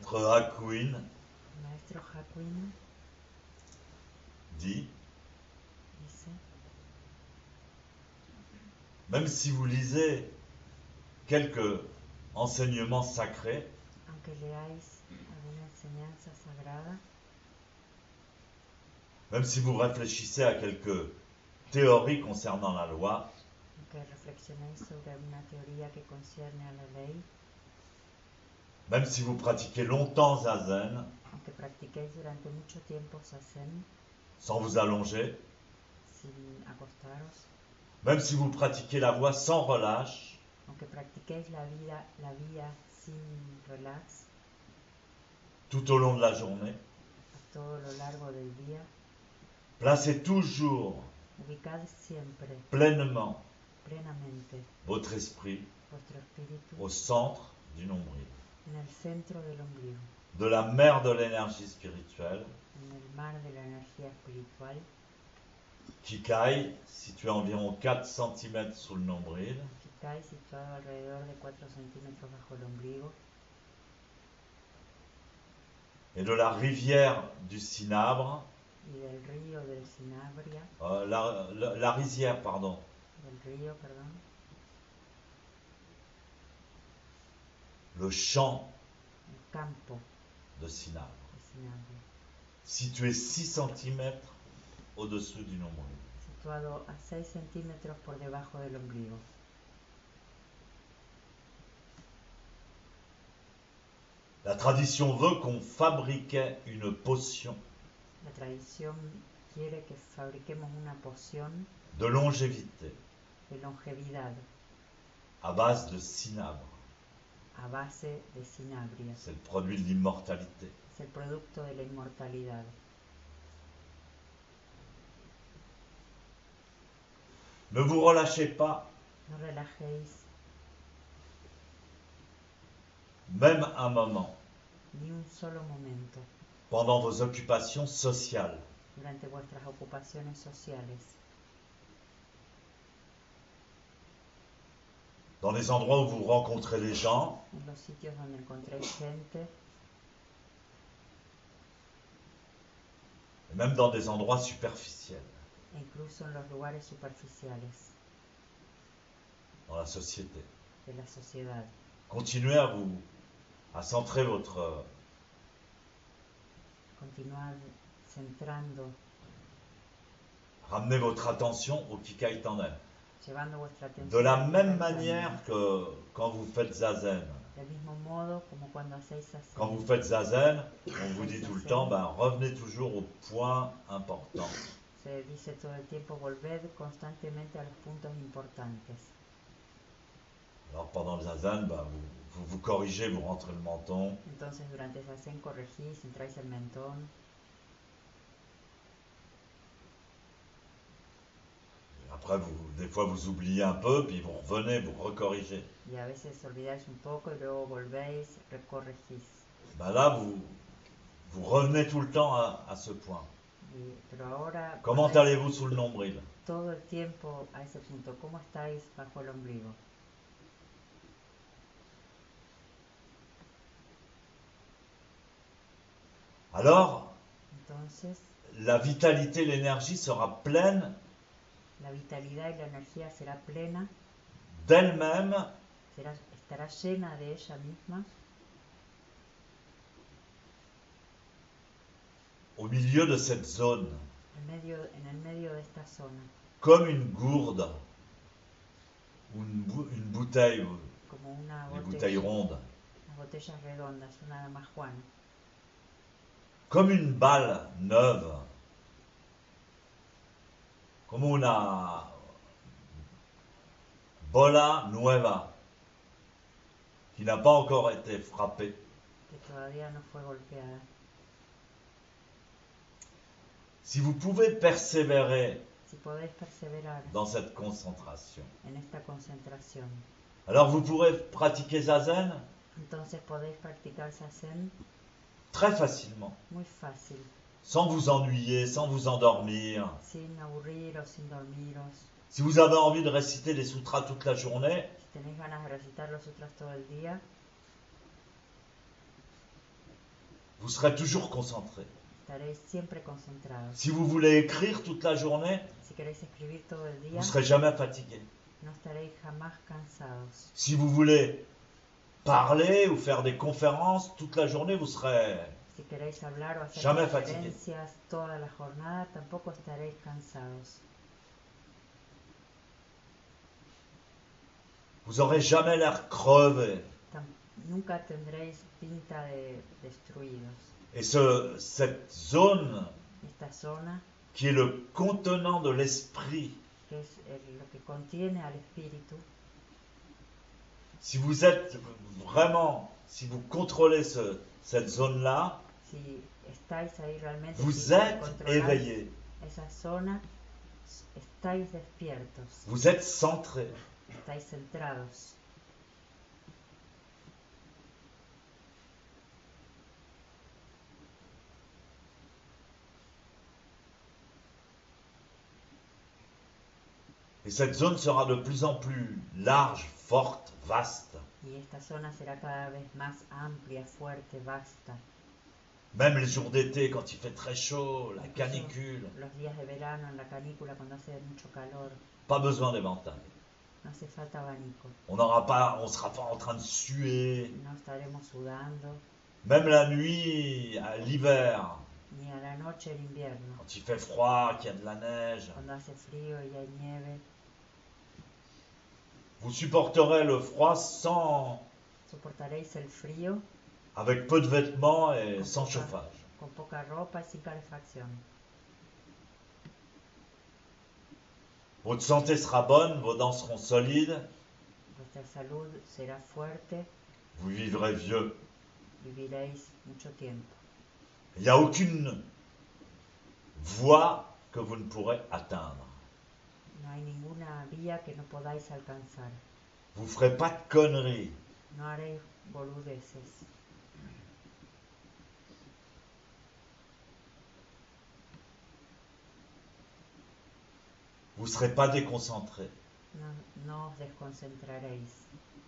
Maître Hakuin Maestro Hakuin dit, dice, même si vous lisez quelques enseignements sacrés, aunque leáis alguna enseñanza sagrada, même si vous réfléchissez à quelques théories concernant la loi, aunque reflexionéis sobre una teoría que concierne a la ley, même si vous pratiquez longtemps Zazen, aunque practiquéis durante mucho tiempo Zazen, sans vous allonger, sin acostaros, même si vous pratiquez la voie sans relâche, aunque practiquéis la vía sin relax, tout au long de la journée, a todo lo largo del día, placez toujours ubicad siempre, pleinement plenamente, votre esprit vuestro espíritu au centre du nombril, en el centro del ombligo, de la mer de l'énergie spirituelle, en el mar de la energía espiritual, Kikai, situé à environ 4 cm sous le nombril, Kikai, situado alrededor de 4 centímetros bajo el ombligo, et de la rivière du Cinabre, y del río del Cinabria, la rizière, pardon, del río, perdón, le champ el campo de Cinabre, de Cinabria, situé 6 cm au-dessous du nombril. situado a 6 centímetros por debajo del ombligo. La tradition veut qu'on fabriquait une potion La tradición quiere que fabriquemos una poción de longévité de longevidad à base de Cinabre. a base de Cinabria. C'est le produit de l'immortalité. Es el producto de la inmortalidad. Ne vous relâchez pas, No relajéis même un moment, ni un solo momento pendant vos occupations sociales. durante vuestras ocupaciones sociales, Dans les endroits où vous rencontrez les gens, en los sitios donde encontréis gente, et même dans des endroits superficiels, e incluso en los lugares superficiales dans la société. de la sociedad. Continuez à centrer votre Continuad centrando, ramenez votre attention au Kikai Tandem. llevando vuestra atención De la al même Kikai manière Tandem. que quand vous faites Zazen. Del mismo modo como cuando hacéis Zazen. Quand vous faites Zazen, on vous dit tout le temps, revenez toujours au point important. Se dice todo el tiempo, volved constantemente a los puntos importantes. Alors pendant le Zazen, vous corrigez, vous rentrez le menton. Entonces durante Zazen corregís, centráis el mentón. Après, des fois, vous oubliez un peu, puis vous revenez, vous recorrigez. Y a veces olvidáis un poco y luego volvéis, recorregís. Là, vous revenez tout le temps à ce point. Pero ahora Comment allez-vous sous le nombril? todo el tiempo a ese punto. ¿Cómo estáis bajo el ombligo? Alors, Entonces, la vitalité, l'énergie sera pleine la vitalidad y la energía será plena, d'elle-même estará llena de ella misma au milieu de cette zone, en el medio de esta zona, comme une gourde ou une bouteille, como una les bouteilles rondes, unas botellas redondas, una damajuana, comme une balle neuve, como una bola nueva qui n'a pas encore été frappée. que todavía no fue golpeada. Si vous pouvez persévérer Si podéis perseverar dans cette concentration, en esta concentración, alors vous pourrez pratiquer Zazen entonces podéis practicar Zazen très facilement, muy fácil, sans vous ennuyer, sans vous endormir. sin aburriros, sin dormiros. Si vous avez envie de réciter les sutras toute la journée, Si tenéis ganas de recitar los sutras todo el día, vous serez toujours concentré. estaréis siempre concentrados. Si vous voulez écrire toute la journée, Si queréis escribir todo el vous día, ne serez jamais fatigué. no estaréis jamás cansados. Si vous voulez parler ou faire des conférences toute la journée, vous serez Si queréis hablar o hacer jamais fatigué. conferencias toda la jornada, tampoco estaréis cansados. Vous aurez jamais l'air crevé. Nunca tendréis pinta de destruidos. Et cette zone Esta zona, qui est le contenant de l'esprit, que es lo que contiene al espíritu, si vous êtes vraiment, si vous contrôlez cette zone-là, si estáis ahí realmente, vous si êtes controláis éveillé, esa zona, estáis despiertos, vous êtes centré. estáis centrados. Et cette zone sera de plus en plus large, forte, vaste. Y esta zona será cada vez más amplia, fuerte, vasta. Même les jours d'été, quand il fait très chaud, la canicule, Los días de verano, en la canícula, cuando hace mucho calor, pas besoin d'éventail. no hace falta abanico. On sera pas en train de suer. No estaremos sudando, Même la nuit, à l'hiver, ni a la noche en invierno, quand il fait froid, qu'il y a de la neige, cuando hace frío y hay nieve. vous supporterez le froid Soportaréis el frío avec peu de vêtements et sans chauffage. con poca ropa y sin calefacción. Votre santé sera bonne, vos dents seront solides, Vuestra salud será fuerte, vous vivrez vieux. viviréis mucho tiempo. Il n'y a aucune voie que vous ne pourrez atteindre. No hay ninguna vía que no podáis alcanzar. Vous ne ferez pas de conneries. No haréis boludeces. Vous ne serez pas déconcentré. No os desconcentraréis.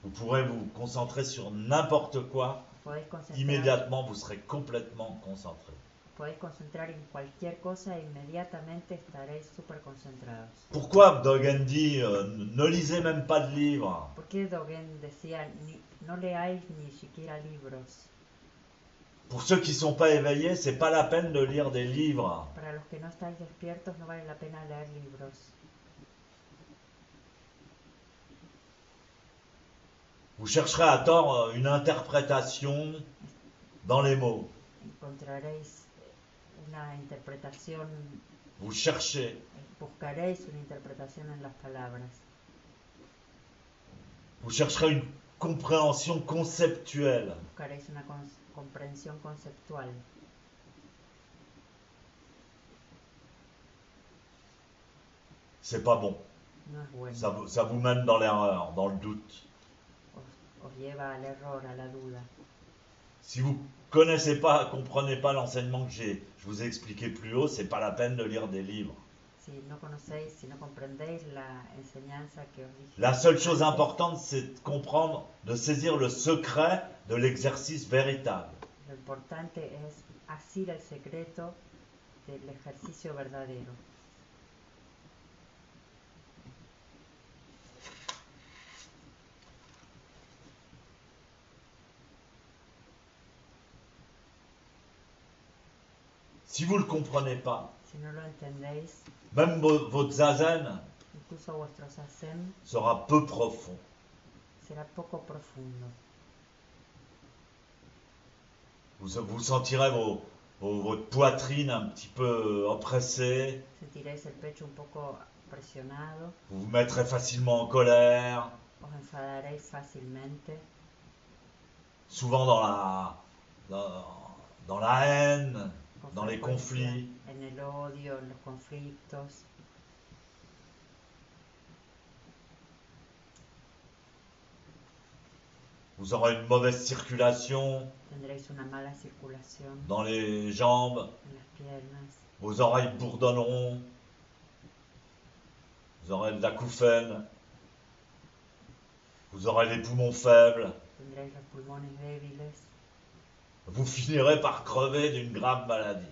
Vous pourrez vous concentrer sur n'importe quoi. Immédiatement, vous serez complètement concentré. Podéis concentrar en cualquier cosa e inmediatamente estaréis súper concentrados. Pourquoi Dogen dit ne lisez même pas de livres? ¿Por qué Dogen decía no leáis ni siquiera libros? Pour ceux qui ne sont pas éveillés, c'est pas la peine de lire des livres. Para los que no estáis despiertos no vale la pena leer libros. Vous chercherez à tort une interprétation dans les mots. Encontraréis una interpretación, Vous cherchez. buscaréis una interpretación en las palabras. Vous chercherez une compréhension conceptuelle. Buscaréis una comprensión conceptual. C'est pas bon. No es bueno. Ça vous mène dans l'erreur, dans le doute. Os lleva al error, a la duda. Si vous connaissez pas, comprenez pas l'enseignement que je vous ai expliqué plus haut, c'est pas la peine de lire des livres. Si no conocéis, si no comprendéis la enseñanza que os dije. La seule chose importante, c'est de comprendre, de saisir le secret de l'exercice véritable. Lo importante es asir el secreto del ejercicio verdadero. Si vous ne le comprenez pas, Si no lo entendéis, même votre zazen incluso vuestro zazen sera peu profond. será poco profundo. Vous sentirez votre poitrine un petit peu oppressée. Sentiréis el pecho un poco presionado, Vous vous mettrez facilement en colère, os enfadaréis fácilmente, souvent dans la haine, con dans les frecuencia conflits. en el odio, en los conflictos. Vous aurez une mauvaise circulation Tendréis una mala circulación dans les jambes. en las piernas, Vos oreilles bourdonneront. Vous aurez de l'acouphène. Vous aurez les poumons faibles. tendréis los pulmones débiles. vous finirez par crever d'une grave maladie.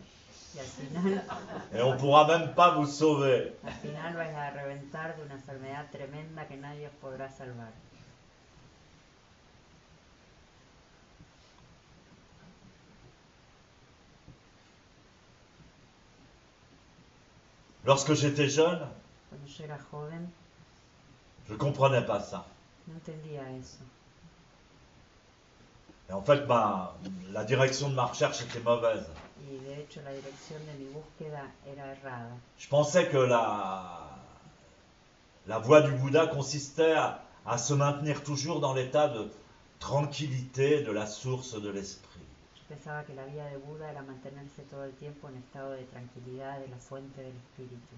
Y al final, Et on ne pourra même pas vous sauver. al final vais a reventar de una enfermedad tremenda que nadie os podrá salvar. Lorsque j'étais jeune, Cuando yo era joven, je ne comprenais pas ça. no entendía eso. Et en fait, la direction de ma recherche était mauvaise. Y de hecho la dirección de mi búsqueda era errada. Je pensais que la voie du Bouddha consistait à se maintenir toujours dans l'état de tranquillité de la source de l'esprit. Yo pensaba que la vía de Buda era mantenerse todo el tiempo en estado de tranquilidad de la fuente del espíritu,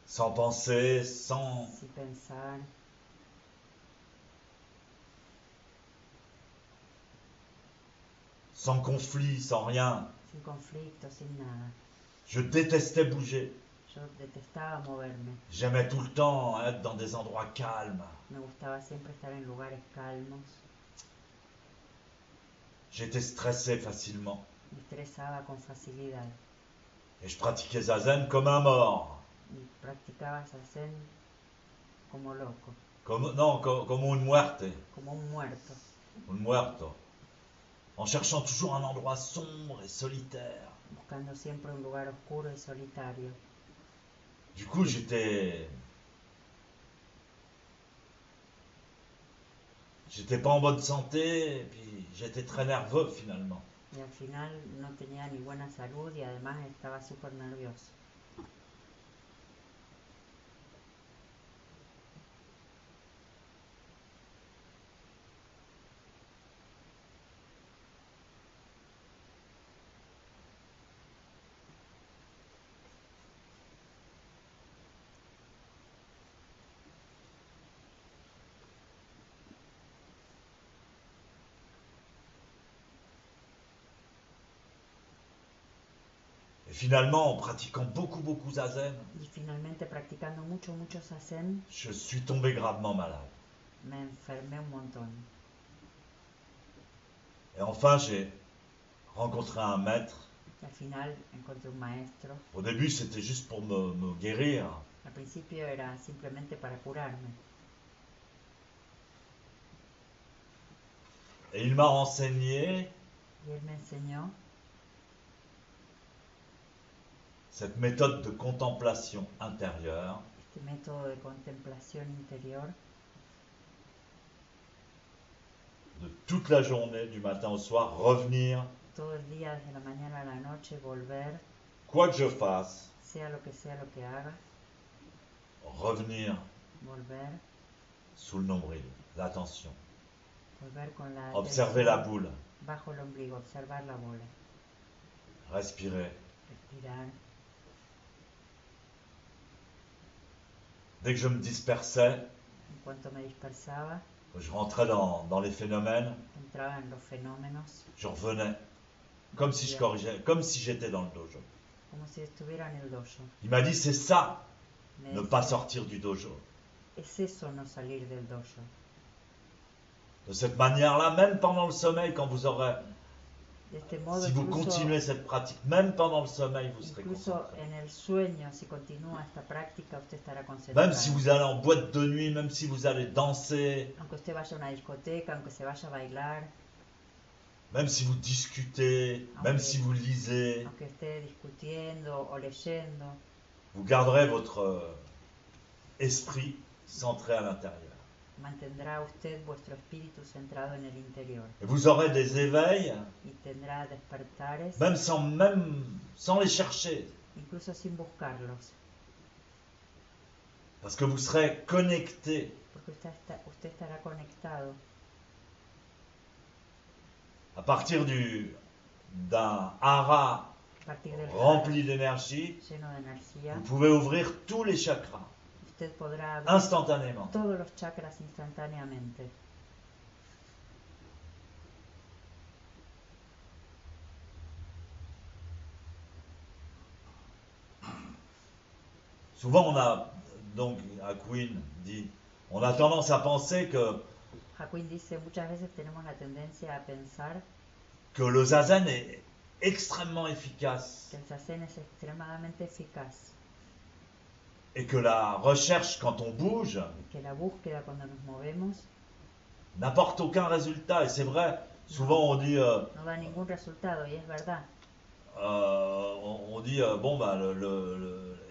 Sans penser, sans, sin pensar, sans conflit, sans rien. sin conflicto, sin nada. Je détestais bouger. Yo detestaba moverme, J'aimais tout le temps être dans des endroits calmes. me gustaba siempre estar en lugares calmos, J'étais stressé facilement. me estresaba con facilidad Et je pratiquais Zazen comme un mort. y practicaba Zazen como loco, Comme une muerte. como un muerto, Un muerto. En cherchant toujours un endroit sombre et solitaire. buscando siempre un lugar oscuro y solitario. Du coup, j'étais pas en bonne santé, et puis j'étais très nerveux finalement. Y al final no tenía ni buena salud y además estaba súper nervioso. Et finalement, en pratiquant beaucoup Zazen, Y finalmente practicando mucho Zazen, je suis tombé gravement malade. me enfermé un montón. Et enfin, j'ai rencontré un maître. Y al final encontré un maestro. Au début, c'était juste pour me guérir. Al principio era simplemente para curarme. Et il m'a enseigné Y él me enseñó cette méthode de contemplation intérieure este método de contemplación interior de toute la journée, du matin au soir, revenir, todo el día, desde la mañana a la noche, volver, quoi que je fasse, sea lo que haga, revenir volver, sous le nombril, l'attention. volver con la Observer la atención boule, bajo el ombligo, observar la bola, respirer. respirar. Dès que je me dispersais, En cuanto me dispersaba, je rentrais dans les phénomènes, entraba en los fenómenos, je revenais, comme si je corrigeais, comme si j'étais dans le dojo. como si estuviera en el dojo. Il m'a dit, c'est ça, Me ne decía, pas sortir du dojo. es eso no salir del dojo. De cette manière-là, même pendant le sommeil, quand vous aurez, De este modo, si vous incluso, continuez cette pratique, même pendant le sommeil, vous serez incluso concentré. en el sueño, si continúa esta práctica, usted estará Même concentrado. si vous allez en boîte de nuit, même si vous allez danser, Aunque usted vaya a una discoteca, aunque se vaya a bailar, même si vous discutez, même si vous lisez, aunque esté discutiendo o leyendo, vous garderez votre esprit centré à l'intérieur. mantendrá usted vuestro espíritu centrado en el interior Et vous aurez des éveils, y tendrá despertares, même sans les chercher, incluso sin buscarlos, parce que vous serez connecté porque usted estará conectado à partir d'un hara a partir del rempli d'énergie. lleno de energía. Vous pouvez ouvrir tous les chakras Usted podrá abrir instantanément. todos los chakras instantáneamente. Souvent, donc, Queen dit, on a tendance à penser Hakuin dice, muchas veces tenemos la tendencia a pensar que le zazen est extrêmement efficace que el zazen es extremadamente eficaz et que la recherche quand on bouge y que la búsqueda cuando nos movemos n'apporte aucun résultat. Et c'est vrai, souvent on dit, no da ningún resultado, y es verdad. on dit bon, bah,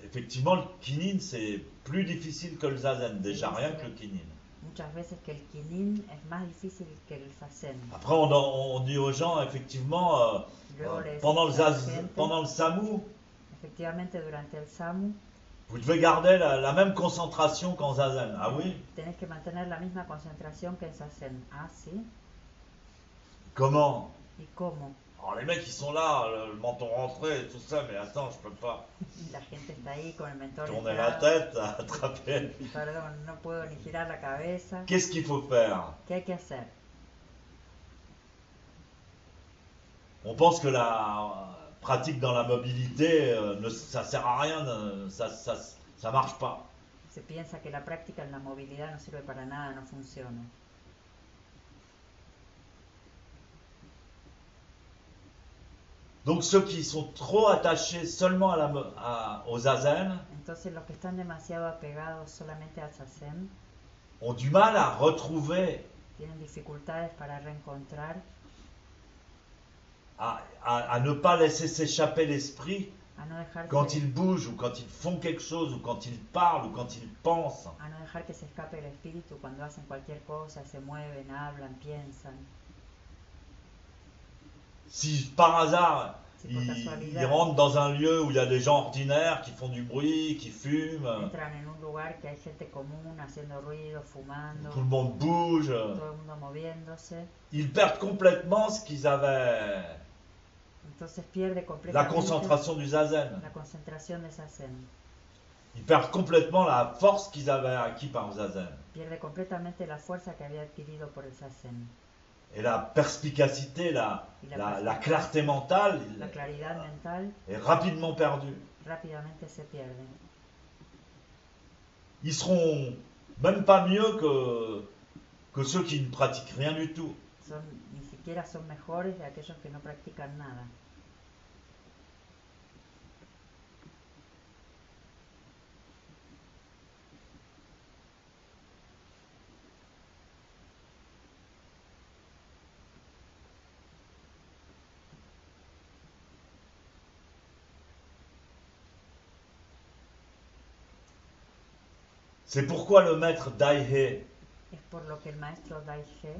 effectivement, le kinin, c'est plus difficile que le zazen, déjà rien que le kinin. Muchas veces que el quinin es más difícil que el zazen. Après, on dit aux gens, effectivement, Luego le pendant decimos a la gente, pendant le samu, efectivamente durante el samu vous devez garder la même concentration qu'en zazen. Ah oui? tenés que mantener la misma concentración que en zazen. Ah, sí. Comment? ¿Y cómo? Alors les mecs ils sont là, le menton rentré et tout ça, mais attends, je peux pas La gente está ahí con el mentón tourner la entrado. tête, attraper. Perdón, no puedo ni girar la cabeza. Qu'est-ce qu'il faut faire? ¿Qué hay que hacer? On pense que la pratique dans la mobilité, ça sert à rien, ça marche pas. Se piensa que la práctica en la movilidad no sirve para nada, no funciona. Donc ceux qui sont trop attachés seulement au zazen Entonces los que están demasiado apegados solamente al zazen ont du mal à retrouver, tienen dificultades para reencontrar, à ne pas laisser s'échapper l'esprit a no dejar quand ils bougent ou quand ils font quelque chose ou quand ils parlent ou quand ils pensent. a no dejar que se escape el espíritu cuando hacen cualquier cosa, se mueven, hablan, piensan. Si par hasard Si por ils casualidad rentrent dans un lieu où il y a des gens ordinaires qui font du bruit, qui fument, entran en un lugar que hay gente común haciendo ruido, fumando, tout le monde bouge, todo el mundo moviéndose, ils perdent complètement ce qu'ils avaient, entonces pierde la completamente concentration du zazen. la concentración de zazen, Ils perdent complètement la force qu'ils avaient acquis par le zazen. pierde completamente la fuerza que había adquirido por el zazen. Et la perspicacité, la clarté mentale La claridad mental est rapidement perdue. rápidamente se pierde. Ils seront même pas mieux que ceux qui ne pratiquent rien du tout. Ni siquiera son mejores de aquellos que no practican nada. C'est pourquoi le maître Daihe Es por lo que el maestro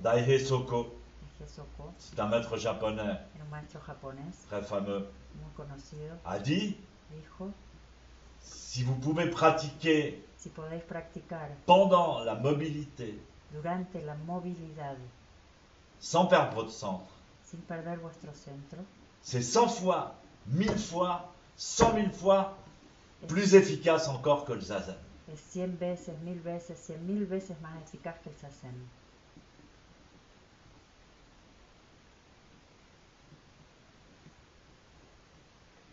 Daihe Soko, Daihe Soko, c'est un maître japonais era un maestro japonés très fameux, muy conocido, a dit, dijo: si vous pouvez pratiquer si podéis practicar pendant la mobilité, durante la movilidad sans perdre votre centre, sin perder vuestro centro, c'est 100 fois, 1000 fois, 100 000 fois plus efficace encore que le zazen. es 100 veces, 1000 veces, 100.000 veces más eficaz que el zazen.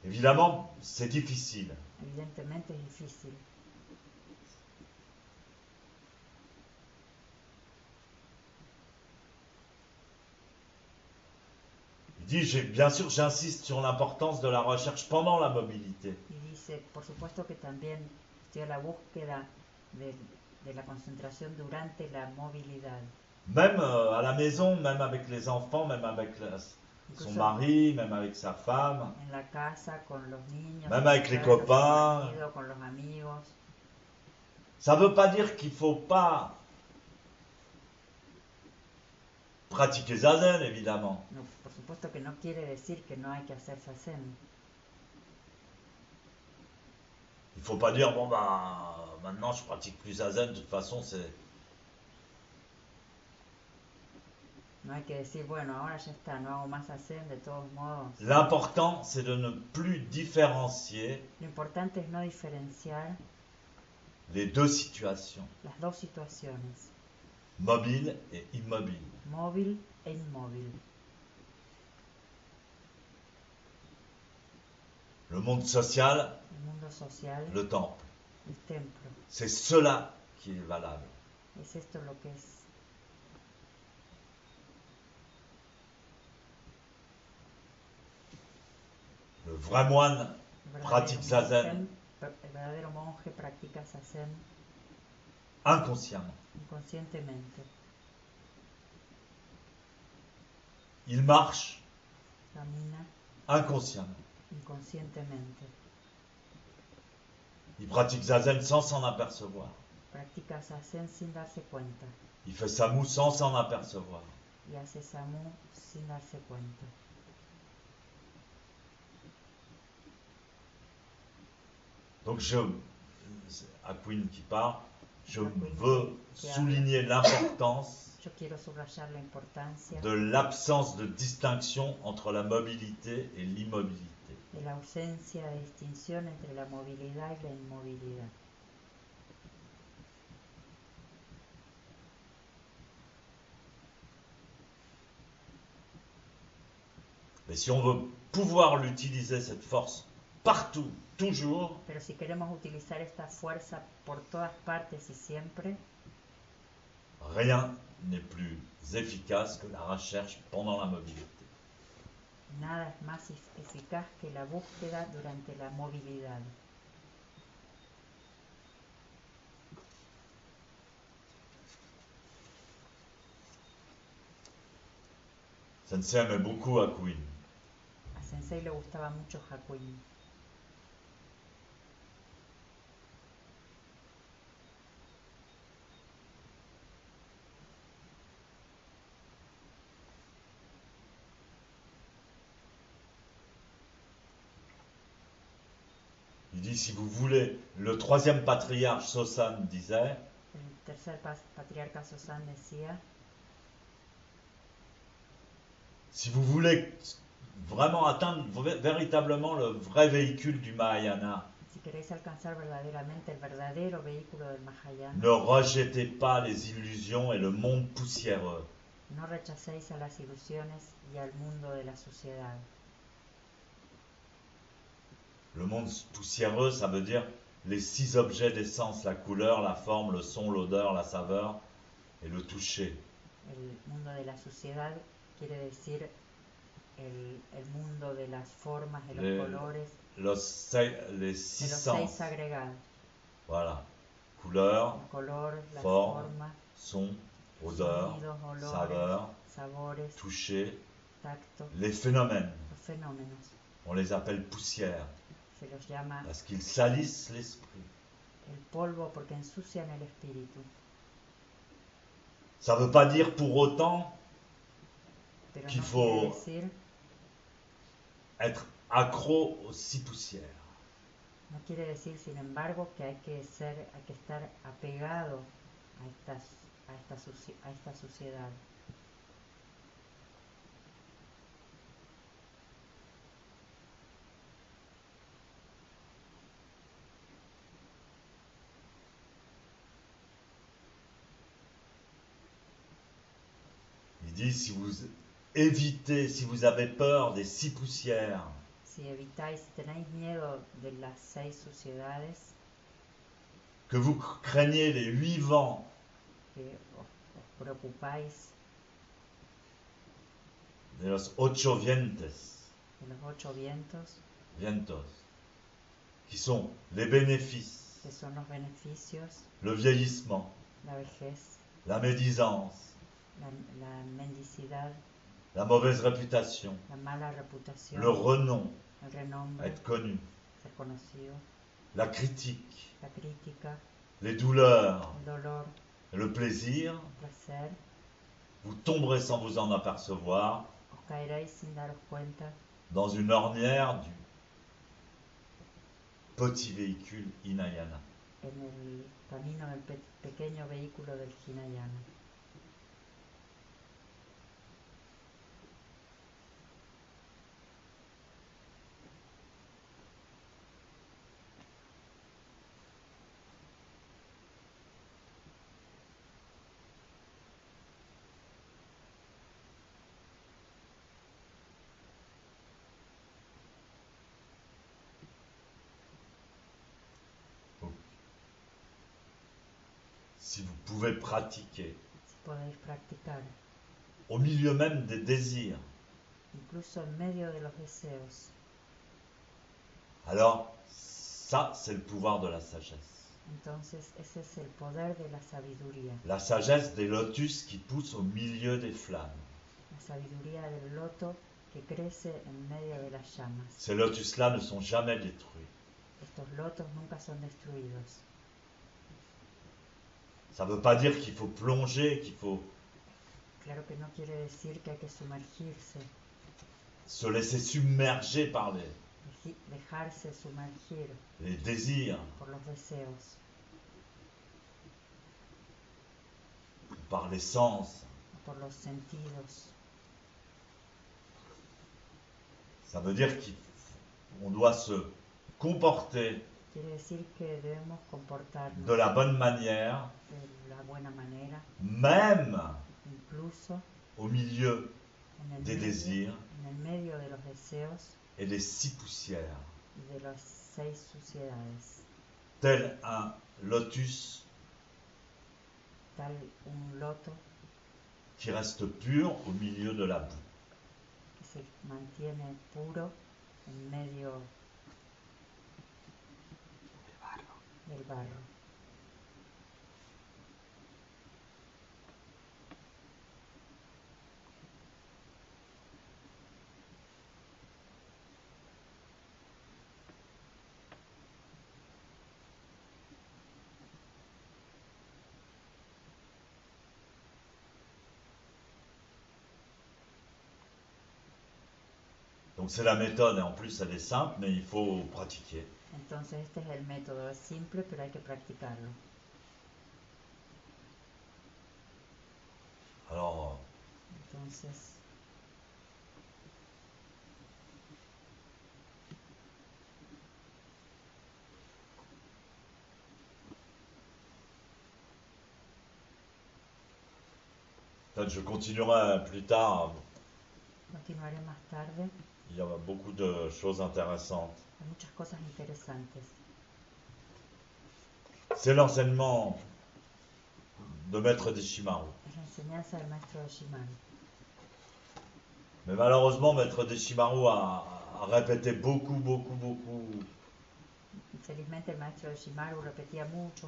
Évidemment, c'est difficile. Evidentemente es difícil. Il dit, bien sûr, j'insiste sur l'importance de la recherche pendant la mobilité. Y dice, por supuesto que también estoy a la búsqueda de la concentración durante la movilidad. Même à la maison, même avec les enfants, même avec son mari, même avec sa femme, En la casa, con los niños, même avec les copains. con los amigos. Ça ne veut pas dire qu'il ne faut pas pratiquer zazen, évidemment. No, por supuesto que no quiere decir que no hay que hacer zazen. Il ne faut pas dire, bon bah, maintenant je pratique plus zazen, de toute façon c'est... No hay que decir, bueno, ahora ya está, no hago más zazen, de todos modos. L'important, c'est de ne plus différencier Lo importante es no diferenciar les deux situations, las dos situaciones, mobile et immobile. móvil e inmóvil. Le monde social, El mundo social, le temple. el templo. C'est cela qui est valable. Es esto lo que es. vrai moine El pratique zazen el verdadero monje practica zazen inconsciemment. inconscientemente. Il marche Camina inconsciemment. inconscientemente. Il pratique zazen sans s'en apercevoir. Practica zazen sin darse cuenta. Il fait sa moue sans s'en apercevoir. Y hace samu sin darse cuenta. Donc à Queen qui parle, je Queen veux qui souligner l'importance Yo quiero subrayar la importancia de l'absence de distinction entre la mobilité et l'immobilité. de la ausencia de distinción entre la movilidad y la inmovilidad. Mais si on veut pouvoir l'utiliser, cette force, partout, toujours, Pero si queremos utilizar esta fuerza por todas partes y siempre, rien n'est plus efficace que la recherche pendant la mobilité. nada es más eficaz que la búsqueda durante la movilidad. Sensei aimait beaucoup Hakuin. A Sensei le gustaba mucho Hakuin. Il dit, si vous voulez, le troisième patriarche Sosan disait, El tercer patriarca Sosan decía, si vous voulez vraiment atteindre véritablement le vrai véhicule du Mahayana, si queréis alcanzar verdaderamente el verdadero vehículo del Mahayana, ne rejetez pas les illusions et le monde poussiéreux. no rechacéis a las ilusiones y al mundo de la sociedad. Le monde poussiéreux, ça veut dire les 6 objets d'essence, la couleur, la forme, le son, l'odeur, la saveur et le toucher. El mundo de la sociedad quiere decir el mundo de las formas, de los colores, Les de 6 los sens. 6 agregados. Voilà. Couleur, El color, la forme, forma, son, odeur, sonidos, olores, saveur, sabores, toucher. tacto, Les phénomènes, los fenómenos. on les appelle poussières Se los llama parce qu'ils salissent l'esprit. el polvo porque ensucian el espíritu. Ça ne veut pas dire pour autant Pero qu'il no faut quiere decir, être accro aux 6 poussières. no quiere decir, sin embargo, que hay que estar apegado a esta suciedad. Il dit si vous évitez, si vous avez peur des 6 poussières, Si evitáis, tenéis miedo de las 6 suciedades, que vous craignez les 8 vents, que os preocupáis de los 8 vientos, de los 8 vientos, qui sont les bénéfices, que son los beneficios, le vieillissement, la vejez, la médisance, la mendicidad, la mauvaise réputation, la mala reputación, le renom, el renombre, être connu, ser conocido, la critique, la crítica, les douleurs, el dolor, le plaisir, el placer, vous tomberez sans vous en apercevoir os caeréis sin daros cuenta dans une ornière du petit véhicule Hinayana. en el camino del pequeño vehículo del Hinayana. Si vous pouvez pratiquer Si podéis practicar, au milieu même des désirs, incluso en medio de los deseos, Alors, ça, c'est le pouvoir de la sagesse. Entonces ese es el poder de la sabiduría Des lotus qui poussent au milieu des flammes. la sabiduría del loto que crece en medio de las llamas. Ces lotus-là ne sont jamais détruits. Estos lotos nunca son destruidos. Ça ne veut pas dire qu'il faut plonger, qu'il faut Claro que no quiere decir que hay que sumergirse, se laisser submerger par dejarse sumergir les désirs, por los deseos, par les sens. por los sentidos. Ça veut dire qu'on doit se comporter Quiere decir que debemos comportarnos de la bonne manière, de la buena manera, même incluso au milieu en el, des désirs en el medio de los deseos et des 6 poussières. y de las 6 suciedades. Tel un lotus Tal un loto qui reste pur au milieu de la boue. que se mantiene puro en medio del barro. Donc c'est la méthode, et en plus elle est simple, mais il faut pratiquer. Entonces este es el método, es simple pero hay que practicarlo. Alors, Entonces peut-être je continuerai plus tard. continuaré más tarde. Il y a beaucoup de choses intéressantes. Hay muchas cosas interesantes. C'est l'enseignement de Maître Deshimaru. Es la enseñanza del maestro Shimaru. Mais malheureusement, Maître Deshimaru a répété beaucoup. Felizmente el maestro Shimaru repetía mucho.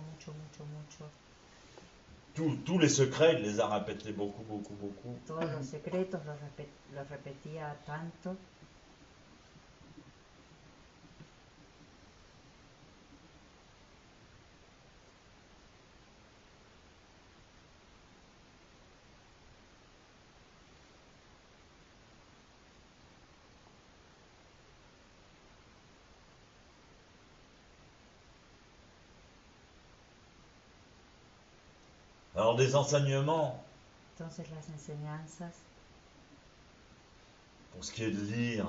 Tous les secrets, il les a répétés beaucoup. Todos los secretos los repetía tanto. Alors des enseignements, Entonces las enseñanzas pour ce qui est de lire,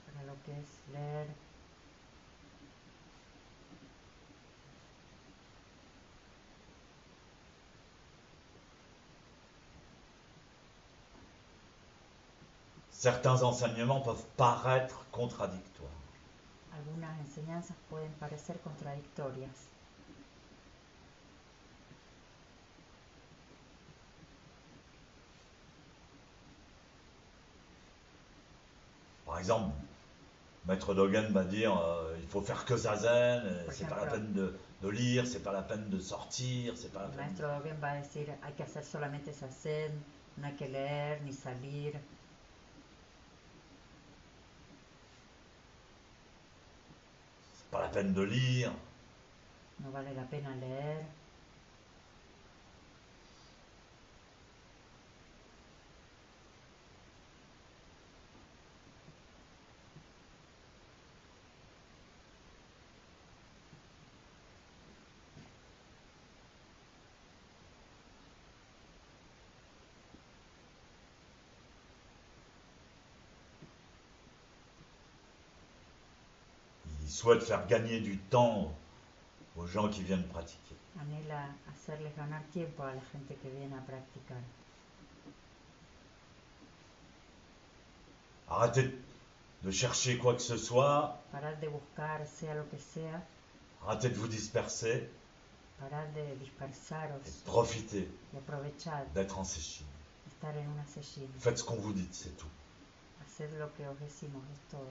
para lo que es leer, certains enseignements peuvent paraître contradictoires. algunas enseñanzas pueden parecer contradictorias. Par exemple, Maître Dogen va dire il faut faire que zazen, c'est pas la peine de lire, c'est pas la peine de sortir, c'est pas la El peine. maestro Dogen va a decir hay que hacer solamente zazen, no hay que leer ni salir. C'est pas la peine de lire. No vale la pena leer. Il souhaite faire gagner du temps aux gens qui viennent pratiquer. Anhela hacerles ganar tiempo a la gente que viene a practicar. Arrêtez de chercher quoi que ce soit, Parar de buscar sea lo que sea, arrêtez de vous disperser parar de et dispersaros profitez y aprovechar d'être en sesshin. estar en una session. Faites ce qu'on vous dit, c'est tout. Haced lo que os decimos, es todo.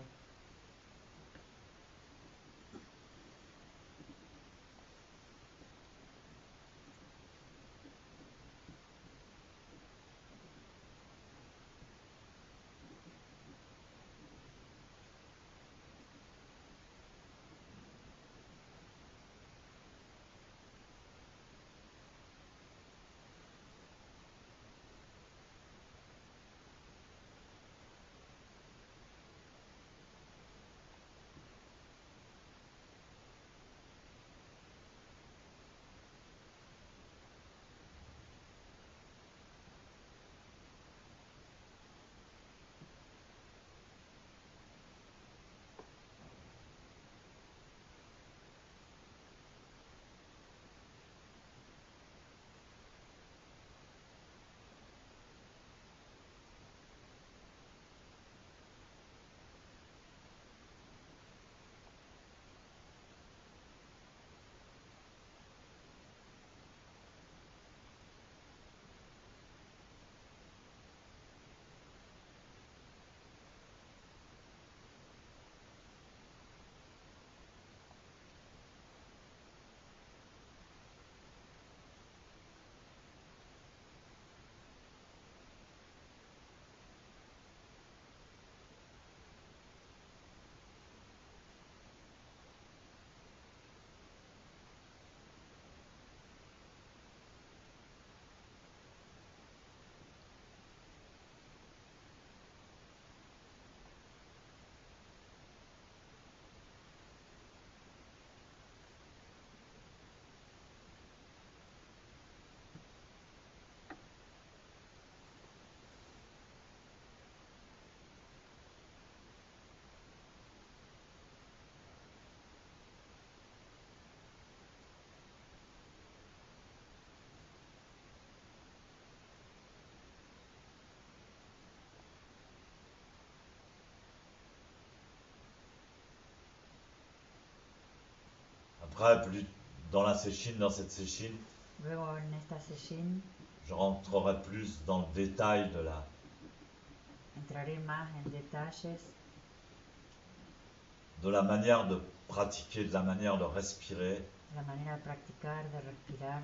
Après, plus dans la séchine, dans cette séchine, Luego en esta sesión je rentrerai plus dans le détail entraré más en detalles de la manière de pratiquer, de la manière de respirer, de la manera de practicar, de respirar.